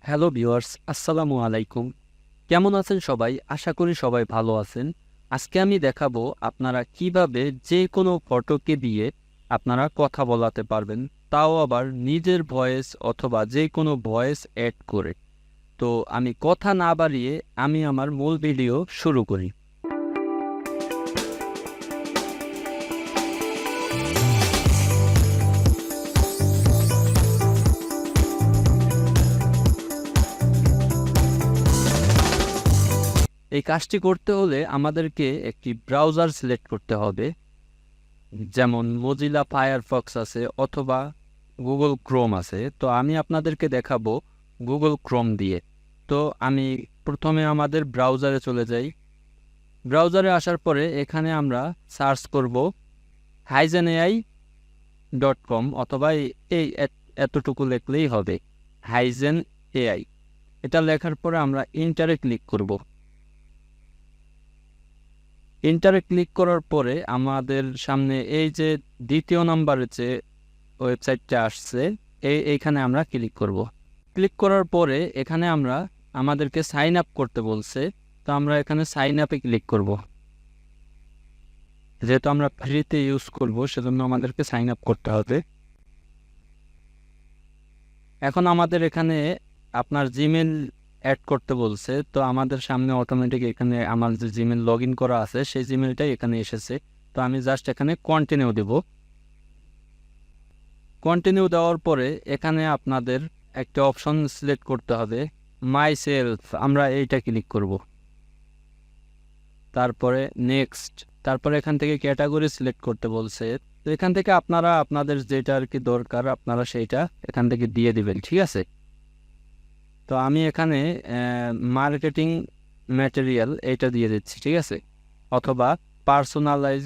Hello viewers, আসসালামু আলাইকুম। কেমন আছেন সবাই? আশা করি সবাই ভালো আছেন। আজকে আমি দেখাবো আপনারা কিভাবে যে কোনো ফটোকে দিয়ে আপনারা কথা বলাতে পারবেন, তাও আবার নিজের ভয়েস অথবা যে কোনো ভয়েস অ্যাড করে। তো আমি কথা না বাড়িয়ে আমি আমার মূল ভিডিও শুরু করি। এই কাজটি করতে হলে আমাদেরকে একটি ব্রাউজার সিলেক্ট করতে হবে, যেমন মজিলা ফায়ারফক্স আছে অথবা গুগল ক্রোম আছে। তো আমি আপনাদেরকে দেখাবো গুগল ক্রোম দিয়ে। তো আমি প্রথমে আমাদের ব্রাউজারে চলে যাই। ব্রাউজারে আসার পরে এখানে আমরা সার্চ করব hyzenai.com অথবা এই এতটুকু লিখলেই হবে, হাইজেন এআই। এটা লেখার পরে আমরা ইন্টারে ক্লিক করব। ইন্টারে ক্লিক করার পরে আমাদের সামনে এই যে দ্বিতীয় নাম্বারে যে ওয়েবসাইটটা আসছে এইখানে আমরা ক্লিক করব। ক্লিক করার পরে এখানে আমরা আমাদেরকে সাইন আপ করতে বলছে, তো আমরা এখানে সাইন আপে ক্লিক করব। যেহেতু আমরা ফ্রিতে ইউজ করব সেজন্য আমাদেরকে সাইন আপ করতে হবে। এখন আমাদের এখানে আপনার জিমেল অ্যাড করতে বলছে, তো আমাদের সামনে অটোমেটিক এখানে আমার যে জিমেল লগ ইন করা আছে সেই জিমেলটাই এখানে এসেছে। তো আমি জাস্ট এখানে কন্টিনিউ দেব। কন্টিনিউ দেওয়ার পরে এখানে আপনাদের একটা অপশন সিলেক্ট করতে হবে, মাই সেলফ। আমরা এইটা ক্লিক করব। তারপরে নেক্সট, তারপরে এখান থেকে ক্যাটাগরি সিলেক্ট করতে বলছে। তো এখান থেকে আপনারা আপনাদের যেটা আর কি দরকার আপনারা সেইটা এখান থেকে দিয়ে দিবেন, ঠিক আছে। তো আমি এখানে মার্কেটিং ম্যাটেরিয়াল এইটা দিয়ে দিচ্ছি, ঠিক আছে, অথবা পার্সোনালাইজ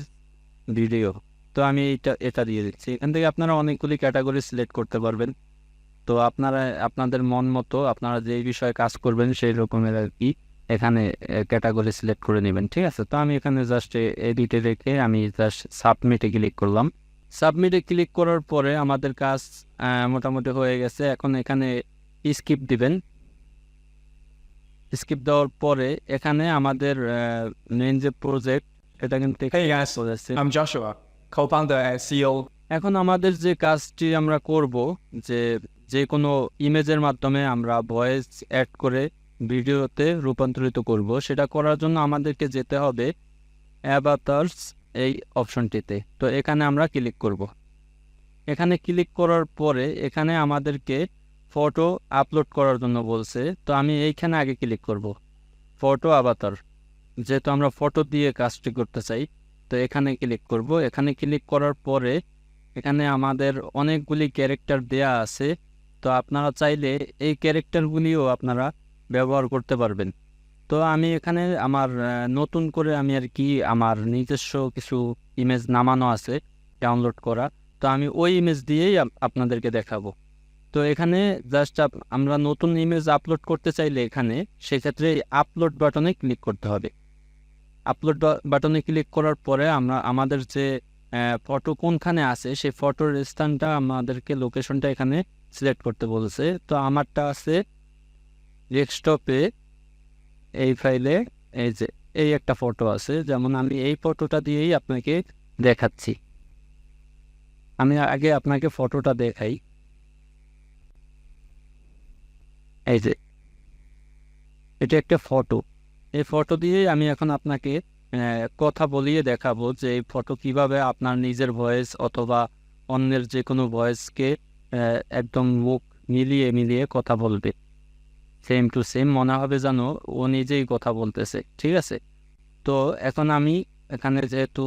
ভিডিও। তো আমি এটা দিয়ে দিচ্ছি। এখান থেকে আপনারা অনেকগুলি ক্যাটাগরি সিলেক্ট করতে পারবেন। তো আপনারা আপনাদের মন মতো আপনারা যেই বিষয়ে কাজ করবেন সেই রকমের আর কি এখানে ক্যাটাগরি সিলেক্ট করে নেবেন, ঠিক আছে। তো আমি এখানে জাস্ট এডিটে রেখে আমি জাস্ট সাবমিটে ক্লিক করলাম। সাবমিটে ক্লিক করার পরে আমাদের কাজ মোটামুটি হয়ে গেছে। এখন এখানে স্কিপ দিবেন। স্কিপ দেওয়ার পরে এখানে আমাদের মেইন যে প্রজেক্ট এটা কিন্তু Hey guys, চলে আসছে। I'm Joshua, co-founder and CEO. এখন আমাদের যে কাজটি আমরা করব, যে যে কোনো ইমেজের মাধ্যমে আমরা ভয়েস অ্যাড করে ভিডিওতে রূপান্তরিত করব, সেটা করার জন্য আমাদেরকে যেতে হবে অ্যাভাটারস এই অপশনটিতে। তো এখানে আমরা ক্লিক করব। এখানে ক্লিক করার পরে এখানে আমাদেরকে ফটো আপলোড করার জন্য বলছে। তো আমি এইখানে আগে ক্লিক করব, ফটো অ্যাভাটার, যেহেতু আমরা ফটো দিয়ে কাজটি করতে চাই। তো এখানে ক্লিক করব। এখানে ক্লিক করার পরে এখানে আমাদের অনেকগুলি ক্যারেক্টার দেয়া আছে। তো আপনারা চাইলে এই ক্যারেক্টারগুলিও আপনারা ব্যবহার করতে পারবেন। তো আমি এখানে আমার নতুন করে আমি আর কি আমার নিজস্ব কিছু ইমেজ নামানো আছে ডাউনলোড করা। তো আমি ওই ইমেজ দিয়েই আপনাদেরকে দেখাবো। তো এখানে জাস্ট আমরা নতুন ইমেজ আপলোড করতে চাইলে এখানে সেক্ষেত্রে আপলোড বাটনে ক্লিক করতে হবে। আপলোড বাটনে ক্লিক করার পরে আমরা আমাদের যে ফটো কোনখানে আছে সেই ফটোর স্থানটা আমাদেরকে লোকেশনটা এখানে সিলেক্ট করতে বলছে। তো আমারটা আছে ডেস্কটপে, এই ফাইলে এই যে এই একটা ফটো আছে। যেমন আমি এই ফটোটা দিয়েই আপনাকে দেখাচ্ছি। আমি আগে আপনাকে ফটোটা দেখাই। এই যে এটা একটা ফটো, এই ফটো দিয়েই আমি এখন আপনাকে কথা বলিয়ে দেখাবো যে এই ফটো কিভাবে আপনার নিজের ভয়েস অথবা অন্যের যে কোনো ভয়েসকে একদম মুখ মিলিয়ে মিলিয়ে কথা বলবে, সেম টু সেম মনে হবে যেন ও নিজেই কথা বলতেছে, ঠিক আছে। তো এখন আমি এখানে যেহেতু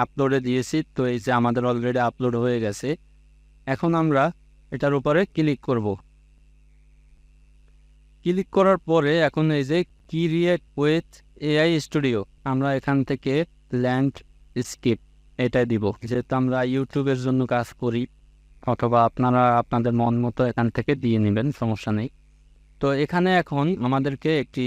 আপলোডে দিয়েছি, তো এই যে আমাদের অলরেডি আপলোড হয়ে গেছে। এখন আমরা এটার উপরে ক্লিক করব। ক্লিক করার পরে এখন এই যে ক্রিয়েট উইথ এআই স্টুডিও, আমরা এখান থেকে ল্যান্ডস্কেপ এটা দিব, যেহেতু আমরা ইউটিউবের জন্য কাজ করি। অথবা আপনারা আপনাদের মন মতো এখান থেকে দিয়ে নেবেন, সমস্যা নেই। তো এখানে এখন আমাদেরকে একটি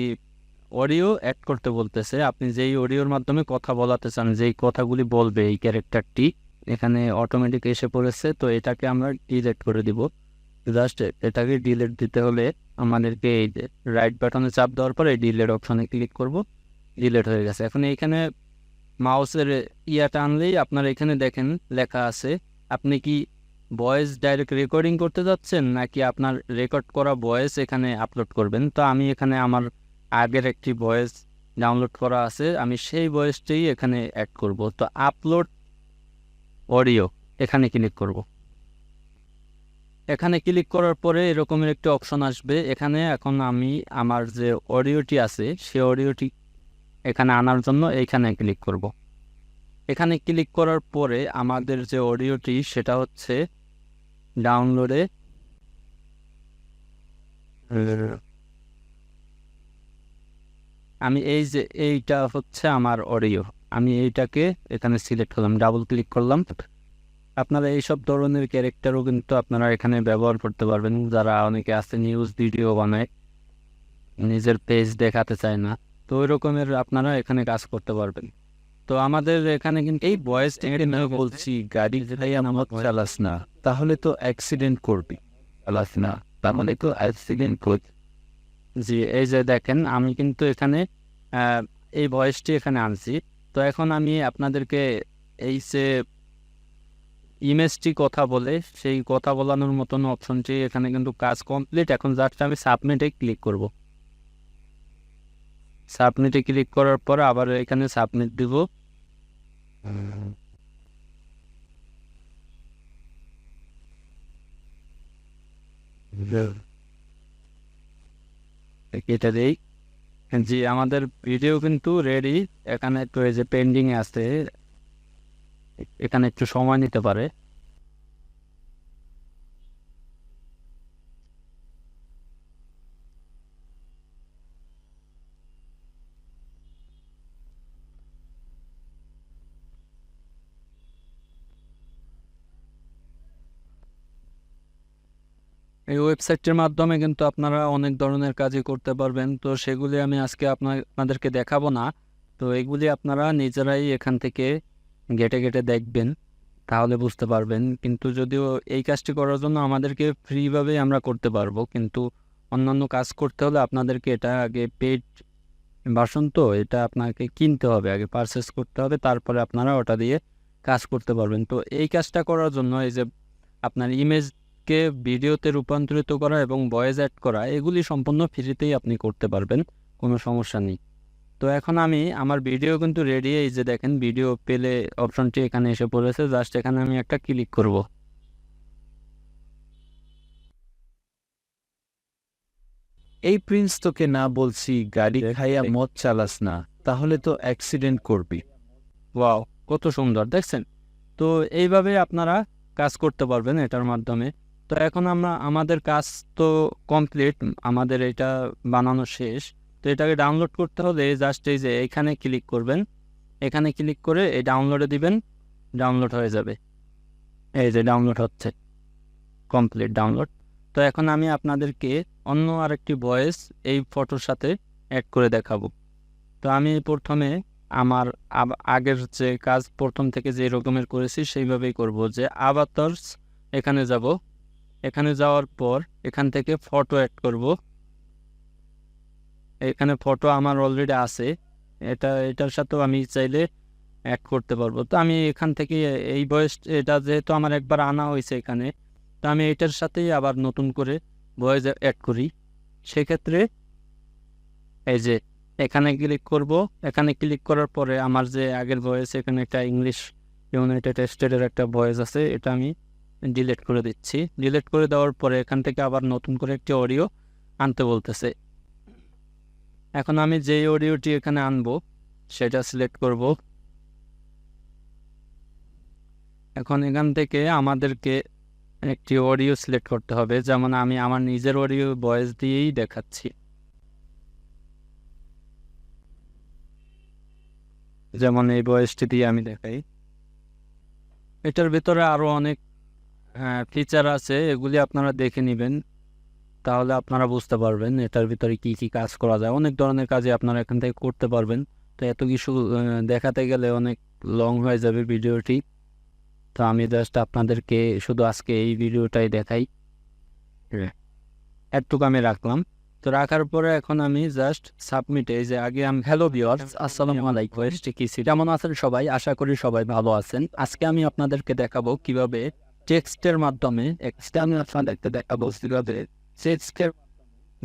অডিও অ্যাড করতে বলতেছে। আপনি যেই অডিওর মাধ্যমে কথা বলাতে চান, যেই কথাগুলি বলবে এই ক্যারেক্টারটি, এখানে অটোমেটিক এসে পড়েছে। তো এটাকে আমরা ডিলিট করে দিব। জাস্ট এটাকে ডিলিট দিতে হলে আমাদেরকে এই যে রাইট বাটনে চাপ দেওয়ার পরে ডিলিট অপশনে ক্লিক করব, ডিলিট হয়ে গেছে। এখন এইখানে মাউসের ইয়াটা আনলেই আপনার এখানে দেখেন লেখা আছে আপনি কি ভয়েস ডাইরেক্ট রেকর্ডিং করতে যাচ্ছেন নাকি আপনার রেকর্ড করা ভয়েস এখানে আপলোড করবেন। তো আমি এখানে আমার আগের একটি ভয়েস ডাউনলোড করা আছে, আমি সেই ভয়েসটাই এখানে অ্যাড করব। তো আপলোড অডিও এখানে ক্লিক করব। এখানে ক্লিক করার পরে এরকমের একটি অপশন আসবে। এখানে এখন আমি আমার যে অডিওটি আছে সেই অডিওটি এখানে আনার জন্য এইখানে ক্লিক করব। এখানে ক্লিক করার পরে আমাদের যে অডিওটি সেটা হচ্ছে ডাউনলোডে আমি এই যে এইটা হচ্ছে আমার অডিও, আমি এইটাকে এখানে সিলেক্ট করলাম, ডাবল ক্লিক করলাম। আপনারা এইসব ধরনের ক্যারেক্টারও কিন্তু আপনারা এখানে ব্যবহার করতে পারবেন। যারা অনেকে আছে নিউজ ভিডিও বানায়, নিজের পেজ দেখাতে চায় না, তো ওই রকমের আপনারা এখানে কাজ করতে পারবেন। তো আমাদের এখানে কিন্তু এই ভয়েস না বলছি গাড়ি ভাই আমার চালাস না, তাহলে তো অ্যাক্সিডেন্ট করবি। চালাস না তাহলে তো অ্যাক্সিডেন্ট করবি। জি, এই যে দেখেন আমি কিন্তু এখানে এই ভয়েসটি এখানে আনছি। তো এখন আমি আপনাদেরকে এই যে ইমেজটি কথা বলে সেই কথা বলানোর মতন অপশনটি এখানে কিন্তু কাজ কমপ্লিট। এখন জাস্ট আমি সাবমিটে ক্লিক করব। সাবমিটে ক্লিক করার পর আবার এখানে সাবমিট দিব। এটা দেই। জি, আমাদের ভিডিও কিন্তু রেডি। এখানে একটু এই যে পেন্ডিং এ আছে, এখানে একটু সময় নিতে পারে। এই ওয়েবসাইটটির মাধ্যমে কিন্তু আপনারা অনেক ধরনের কাজই করতে পারবেন। তো সেগুলি আমি আজকে আপনাদেরকে দেখাবো না। তো এগুলি আপনারা নিজেরাই এখান থেকে ঘেটে ঘেটে দেখবেন, তাহলে বুঝতে পারবেন। কিন্তু যদিও এই কাজটি করার জন্য আমাদেরকে ফ্রিভাবে আমরা করতে পারবো, কিন্তু অন্যান্য কাজ করতে হলে আপনাদেরকে এটা আগে পেড ভার্সন, তো এটা আপনাকে কিনতে হবে, আগে পারচেস করতে হবে, তারপরে আপনারা ওটা দিয়ে কাজ করতে পারবেন। তো এই কাজটা করার জন্য এই যে আপনার ইমেজকে ভিডিওতে রূপান্তরিত করা এবং ভয়েস অ্যাড করা, এগুলি সম্পূর্ণ ফ্রিতেই আপনি করতে পারবেন, কোনো সমস্যা নেই। তো এখন আমি আমার ভিডিও কিন্তু রেডি। এই যে দেখেন ভিডিও পেলে অপশনটি এখানে এসে পড়েছে, জাস্ট এখানে আমি একটা ক্লিক করব। এই প্রিন্স তোকে না বলছি গাড়ি খাইয়া মদ চালাস না, তাহলে তো অ্যাক্সিডেন্ট করবি। ওয়াও, কত সুন্দর দেখছেন। তো এইভাবে আপনারা কাজ করতে পারবেন এটার মাধ্যমে। তো এখন আমাদের কাজ তো কমপ্লিট, আমাদের এটা বানানো শেষ। তো এটাকে ডাউনলোড করতে হলে জাস্ট এই যে এখানে ক্লিক করবেন, এখানে ক্লিক করে এই ডাউনলোডে দিবেন, ডাউনলোড হয়ে যাবে। এই যে ডাউনলোড হচ্ছে, কমপ্লিট ডাউনলোড। তো এখন আমি আপনাদেরকে অন্য আরেকটি ভয়েস এই ফটোর সাথে অ্যাড করে দেখাবো। তো আমি প্রথমে আমার আগের যে কাজ প্রথম থেকে যে রকমের করেছি সেইভাবেই করব। যে আভাতার্স এখানে যাব, এখানে যাওয়ার পর এখান থেকে ফটো অ্যাড করব। এখানে ফটো আমার অলরেডি আছে, এটার সাথেও আমি চাইলে অ্যাড করতে পারবো। তো আমি এখান থেকে এই ভয়েস, এটা যেহেতু আমার একবার আনা হয়েছে এখানে, তো আমি এটার সাথেই আবার নতুন করে ভয়েস অ্যাড করি। সেক্ষেত্রে এই যে এখানে ক্লিক করব, এখানে ক্লিক করার পরে আমার যে আগের ভয়েস, এখানে একটা ইংলিশ ইউনাইটেড স্টেটের একটা ভয়েস আছে, এটা আমি ডিলিট করে দিচ্ছি। ডিলিট করে দেওয়ার পরে এখান থেকে আবার নতুন করে একটি অডিও আনতে বলতেছে। এখন আমি যেই অডিওটি এখানে আনবো সেটা সিলেক্ট করব। এখন এখান থেকে আমাদেরকে একটি অডিও সিলেক্ট করতে হবে, যেমন আমি আমার নিজের অডিও ভয়েস দিয়েই দেখাচ্ছি। যেমন এই ভয়েসটি দিয়ে আমি দেখাই। এটার ভিতরে আরো অনেক ফিচার আছে, এগুলি আপনারা দেখে নেবেন, তাহলে আপনারা বুঝতে পারবেন এটার ভিতরে কি কি কাজ করা যায়। অনেক ধরনের কাজই আপনারা এখান থেকে করতে পারবেন। তো এত কিছু দেখাতে গেলে অনেক লং হয়ে যাবে ভিডিওটি। তো আমি জাস্ট আপনাদেরকে শুধু আজকে এই ভিডিওটাই দেখাই। এতটুকু আমি রাখলাম। তো রাখার পরে এখন আমি জাস্ট সাবমিট, এই যে আগে আমি হ্যালো ভিউয়ার্স, আসসালামু আলাইকুম, কেমন আছেন সবাই? আশা করি সবাই ভালো আছেন। আজকে আমি আপনাদেরকে দেখাবো কিভাবে টেক্সটের মাধ্যমে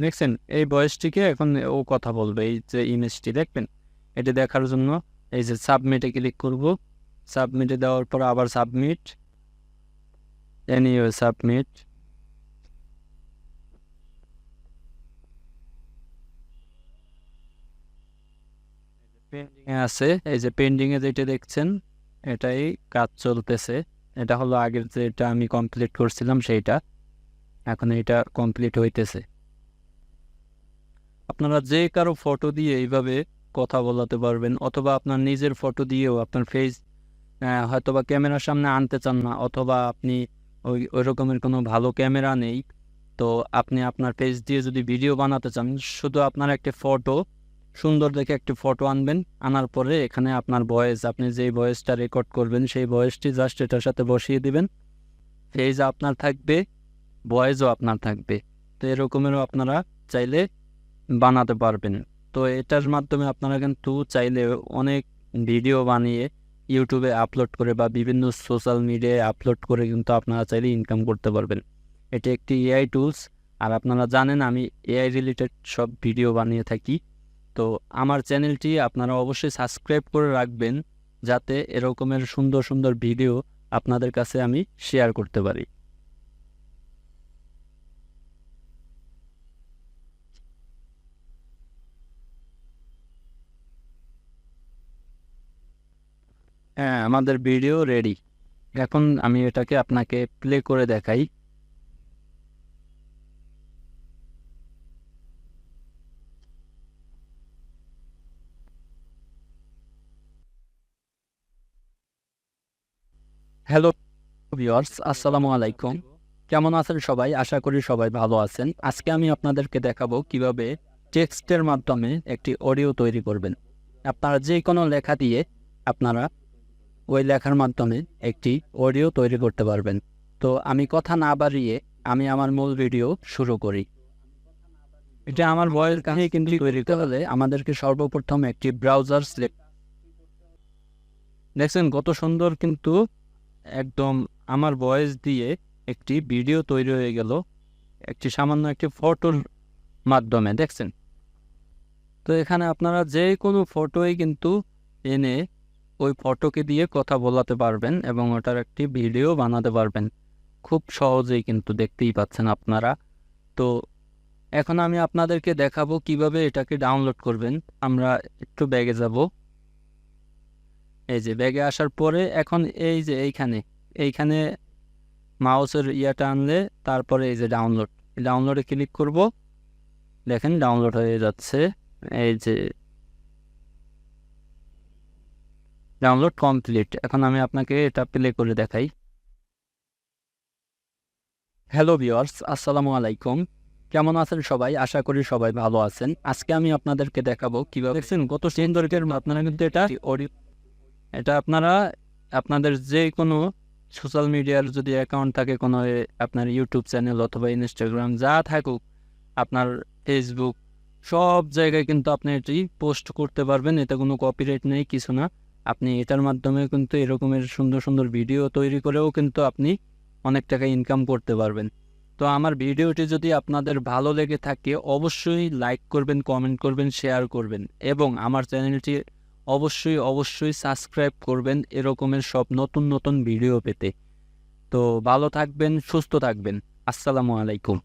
দেখছেন এই ভয়েসটিকে এখন ও কথা বলবে, এই যে ইমেজটি দেখবেন, এটি দেখার জন্য এই যে সাবমিটে ক্লিক করব। সাবমিটে দেওয়ার পর আবার সাবমিট, সাবমিট। পেন্ডিংয়ে আছে, এই যে পেন্ডিংয়ে যেটা দেখছেন এটাই কাজ চলতেছে। এটা হলো আগের যেটা আমি কমপ্লিট করছিলাম সেইটা, এখন এটা কমপ্লিট হইতেছে। আপনারা যে কারো ফটো দিয়ে এইভাবে কথা বলাতে পারবেন, অথবা আপনার নিজের ফটো দিয়েও আপনার ফেস হয়তোবা ক্যামেরার সামনে আনতে চান না, অথবা আপনি ওই রকমের কোনো ভালো ক্যামেরা নেই, তো আপনি আপনার ফেস দিয়ে যদি ভিডিও বানাতে চান, শুধু আপনার একটা ফটো, সুন্দর দেখে একটি ফটো আনবেন। আনার পরে এখানে আপনার ভয়েস, আপনি যেই ভয়েসটা রেকর্ড করবেন সেই ভয়েসটি জাস্ট এটার সাথে বসিয়ে দিবেন। ফেস আপনার থাকবে, ভয়েসও আপনার থাকবে। তো এরকমেরও আপনারা চাইলে বানাতে পারবেন। তো এটার মাধ্যমে আপনারা কিন্তু চাইলে অনেক ভিডিও বানিয়ে ইউটিউবে আপলোড করে বা বিভিন্ন সোশ্যাল মিডিয়ায় আপলোড করে কিন্তু আপনারা চাইলে ইনকাম করতে পারবেন। এটি একটি এআই টুলস, আর আপনারা জানেন আমি এআই রিলেটেড সব ভিডিও বানিয়ে থাকি। তো আমার চ্যানেলটি আপনারা অবশ্যই সাবস্ক্রাইব করে রাখবেন, যাতে এরকমের সুন্দর সুন্দর ভিডিও আপনাদের কাছে আমি শেয়ার করতে পারি। হ্যাঁ, আমাদের ভিডিও রেডি। এখন আমি এটাকে আপনাকে প্লে করে দেখাই। হ্যালো ভিউয়ার্স, আসসালামু আলাইকুম, কেমন আছেন সবাই? আশা করি সবাই ভালো আছেন। আজকে আমি আপনাদেরকে দেখাবো কিভাবে টেক্সটের মাধ্যমে একটি অডিও তৈরি করবেন। আপনারা যে কোনো লেখা দিয়ে আপনারা ওই লেখার মাধ্যমে একটি অডিও তৈরি করতে পারবেন। তো আমি কথা না বাড়িয়ে আমি আমার মূল ভিডিও শুরু করি। এটা আমার ভয়েস কাহিনী কিন্তু তৈরি করতে হলে আমাদেরকে সর্বপ্রথম একটি ব্রাউজার সিলেক্ট, দেখছেন কত সুন্দর কিন্তু একদম আমার ভয়েস দিয়ে একটি ভিডিও তৈরি হয়ে গেল, একটি সামান্য একটি ফটোর মাধ্যমে, দেখছেন। তো এখানে আপনারা যে কোনো ফটোই কিন্তু এনে ওই ফটোকে দিয়ে কথা বলাতে পারবেন এবং ওটার একটি ভিডিও বানাতে পারবেন খুব সহজেই, কিন্তু দেখতেই পাচ্ছেন আপনারা। তো এখন আমি আপনাদেরকে দেখাবো কিভাবে এটাকে ডাউনলোড করবেন। আমরা একটু ব্যাগে যাব, এই যে ব্যাগে আসার পরে এখন এই যে এইখানে মাউসের ইয়াটা আনলে তারপরে এই যে ডাউনলোডে ক্লিক করব। দেখেন ডাউনলোড হয়ে যাচ্ছে, এই যে ডাউনলোড কমপ্লিট। এখন আমি আপনাকে এটা প্লে করে দেখাই। হ্যালো ভিউয়ার্স, আসসালামু আলাইকুম, কেমন আছেন সবাই? আশা করি সবাই ভালো আছেন। আজকে আমি আপনাদেরকে দেখাবো কিভাবে, দেখছেন কত সুন্দর, আপনারা কিন্তু এটা অডিও, এটা আপনারা আপনাদের যে কোনো সোশ্যাল মিডিয়ার যদি অ্যাকাউন্ট থাকে, কোনো আপনার ইউটিউব চ্যানেল অথবা ইনস্টাগ্রাম যা থাকুক, আপনার ফেসবুক, সব জায়গায় কিন্তু আপনি এটি পোস্ট করতে পারবেন। এতে কোনো কপিরাইট নেই, কিছু না। আপনি এটার মাধ্যমে কিন্তু এরকমের সুন্দর সুন্দর ভিডিও তৈরি করেও কিন্তু আপনি অনেক টাকা ইনকাম করতে পারবেন। তো আমার ভিডিওটি যদি আপনাদের ভালো লেগে থাকে অবশ্যই লাইক করবেন, কমেন্ট করবেন, শেয়ার করবেন এবং আমার চ্যানেলটি অবশ্যই সাবস্ক্রাইব করবেন এরকমের সব নতুন নতুন ভিডিও পেতে। তো ভালো থাকবেন, সুস্থ থাকবেন। আসসালামু আলাইকুম।